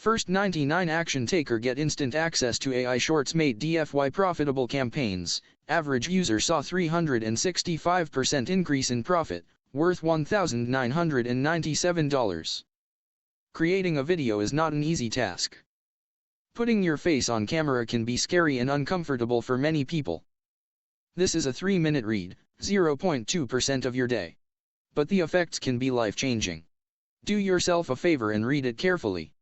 First 99 action taker get instant access to AI ShortsMate DFY profitable campaigns. Average user saw 365% increase in profit, worth $1,997. Creating a video is not an easy task. Putting your face on camera can be scary and uncomfortable for many people. This is a 3-minute read, 0.2% of your day. But the effects can be life-changing. Do yourself a favor and read it carefully.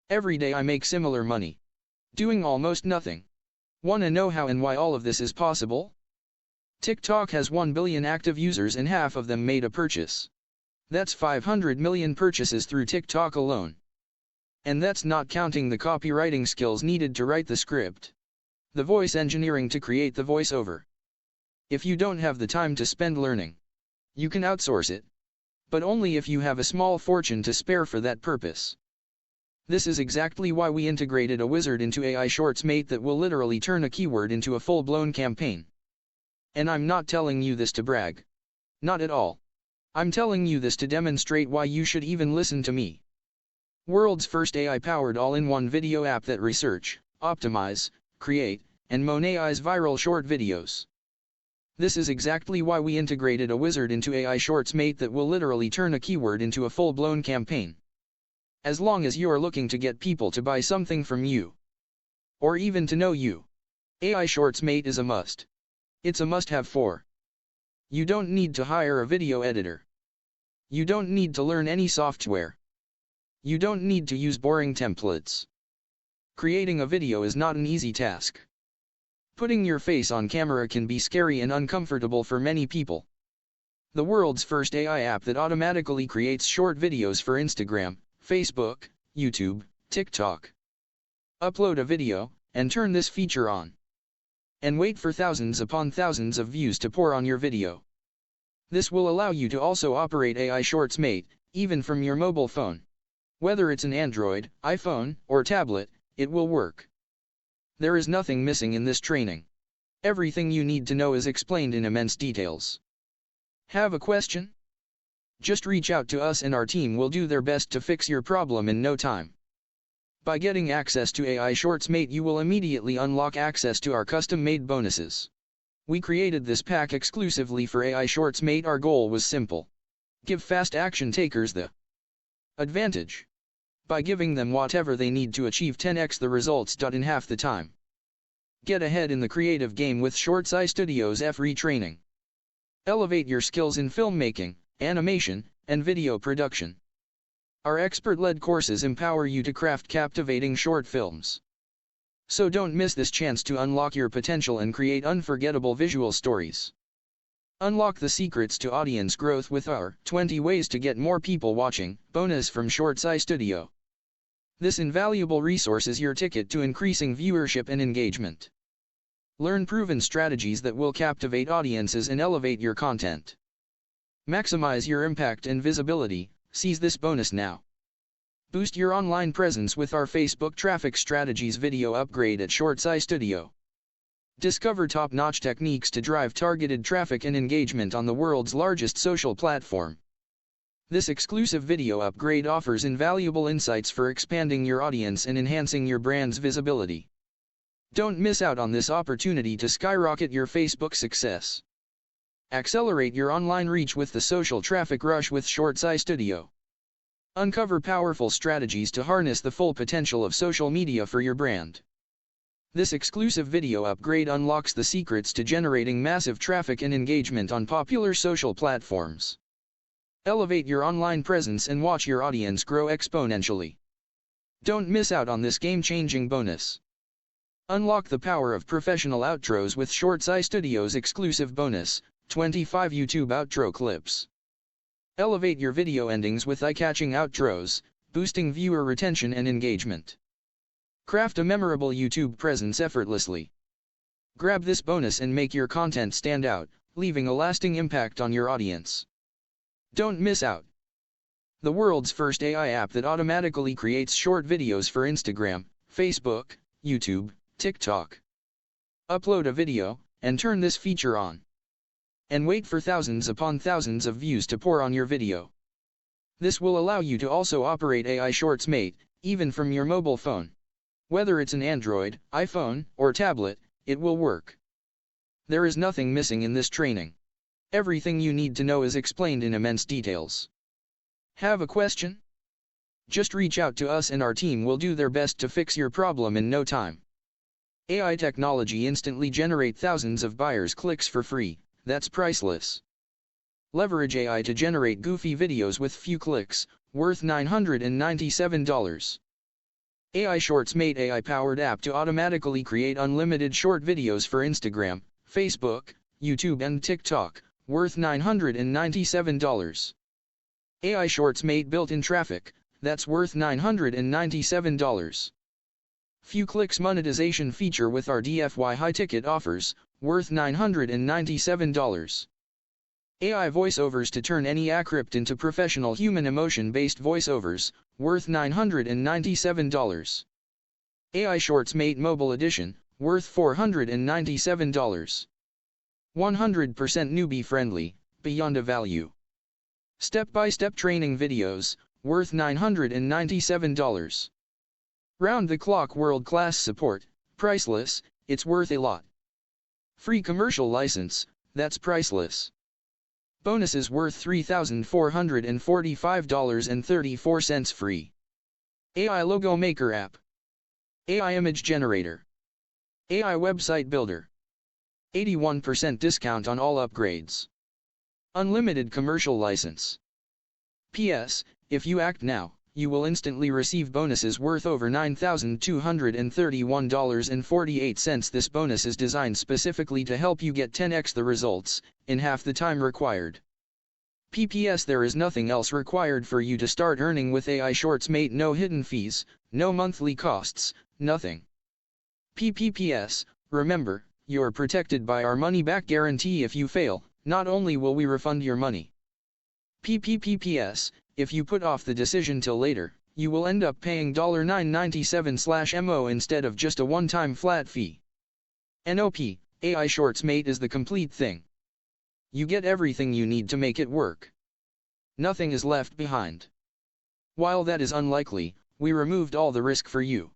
Every day I make similar money, doing almost nothing. Wanna know how and why all of this is possible? TikTok has 1 billion active users and half of them made a purchase. That's 500 million purchases through TikTok alone. And that's not counting the copywriting skills needed to write the script, the voice engineering to create the voiceover. If you don't have the time to spend learning, you can outsource it, but only if you have a small fortune to spare for that purpose. This is exactly why we integrated a wizard into AI ShortsMate that will literally turn a keyword into a full-blown campaign. And I'm not telling you this to brag. Not at all. I'm telling you this to demonstrate why you should even listen to me. World's first AI-powered all-in-one video app that research, optimize, create, and monetize viral short videos. This is exactly why we integrated a wizard into AI ShortsMate that will literally turn a keyword into a full-blown campaign. As long as you are looking to get people to buy something from you, or even to know you, AI ShortsMate is a must. It's a must-have for. You don't need to hire a video editor. You don't need to learn any software. You don't need to use boring templates. Creating a video is not an easy task. Putting your face on camera can be scary and uncomfortable for many people. The world's first AI app that automatically creates short videos for Instagram, Facebook, YouTube, TikTok. Upload a video, and turn this feature on. And wait for thousands upon thousands of views to pour on your video. This will allow you to also operate AI ShortsMate, even from your mobile phone. Whether it's an Android, iPhone, or tablet, it will work. There is nothing missing in this training. Everything you need to know is explained in immense details. Have a question? Just reach out to us and our team will do their best to fix your problem in no time. By getting access to AI ShortsMate, you will immediately unlock access to our custom-made bonuses. We created this pack exclusively for AI ShortsMate. Our goal was simple. Give fast action takers the advantage by giving them whatever they need to achieve 10x the results in half the time. Get ahead in the creative game with ShortsMate Studio's free training. Elevate your skills in filmmaking, animation, and video production. Our expert-led courses empower you to craft captivating short films. So don't miss this chance to unlock your potential and create unforgettable visual stories. Unlock the secrets to audience growth with our 20 ways to get more people watching bonus from ShortsMate Studio. This invaluable resource is your ticket to increasing viewership and engagement. Learn proven strategies that will captivate audiences and elevate your content. Maximize your impact and visibility. Seize this bonus now. Boost your online presence with our Facebook Traffic Strategies video upgrade at ShortsMate Studio. Discover top-notch techniques to drive targeted traffic and engagement on the world's largest social platform. This exclusive video upgrade offers invaluable insights for expanding your audience and enhancing your brand's visibility. Don't miss out on this opportunity to skyrocket your Facebook success. Accelerate your online reach with the social traffic rush with ShortsMate Studio. Uncover powerful strategies to harness the full potential of social media for your brand. This exclusive video upgrade unlocks the secrets to generating massive traffic and engagement on popular social platforms. Elevate your online presence and watch your audience grow exponentially. Don't miss out on this game-changing bonus. Unlock the power of professional outros with ShortsMate Studio's exclusive bonus, 25 YouTube outro clips. Elevate your video endings with eye-catching outros, boosting viewer retention and engagement. Craft a memorable YouTube presence effortlessly. Grab this bonus and make your content stand out, leaving a lasting impact on your audience. Don't miss out. The world's first AI app that automatically creates short videos for Instagram, Facebook, YouTube, TikTok. Upload a video, and turn this feature on. And wait for thousands upon thousands of views to pour on your video. This will allow you to also operate AI ShortsMate, even from your mobile phone. Whether it's an Android, iPhone, or tablet, it will work. There is nothing missing in this training. Everything you need to know is explained in immense details. Have a question? Just reach out to us and our team will do their best to fix your problem in no time. AI technology instantly generate thousands of buyers' clicks for free, that's priceless. Leverage AI to generate goofy videos with few clicks, worth $997. AI ShortsMate AI-powered app to automatically create unlimited short videos for Instagram, Facebook, YouTube and TikTok, worth $997. AI ShortsMate built-in traffic, that's worth $997. Few clicks monetization feature with our DFY high-ticket offers, worth $997. AI voiceovers to turn any script into professional human emotion-based voiceovers, worth $997. AI ShortsMate Mobile Edition, worth $497. 100% newbie-friendly, beyond a value. Step-by-step training videos, worth $997. Round-the-clock world-class support, priceless, it's worth a lot. Free commercial license, that's priceless. Bonuses worth $3,445.34 free. AI Logo Maker App. AI Image Generator. AI Website Builder. 81% discount on all upgrades. Unlimited commercial license. P.S. If you act now, you will instantly receive bonuses worth over $9,231.48. This bonus is designed specifically to help you get 10x the results, in half the time required. PPS There is nothing else required for you to start earning with AI ShortsMate. No hidden fees, no monthly costs, nothing. PPS, remember, you're protected by our money-back guarantee. If you fail, not only will we refund your money. PPS, if you put off the decision till later, you will end up paying $997/mo instead of just a one-time flat fee. NOP, AI ShortsMate is the complete thing. You get everything you need to make it work. Nothing is left behind. While that is unlikely, we removed all the risk for you.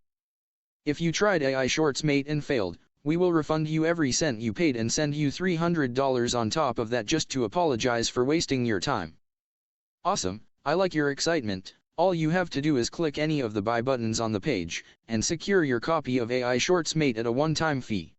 If you tried AI ShortsMate and failed, we will refund you every cent you paid and send you $300 on top of that just to apologize for wasting your time. Awesome, I like your excitement. All you have to do is click any of the buy buttons on the page, and secure your copy of AI ShortsMate at a one-time fee.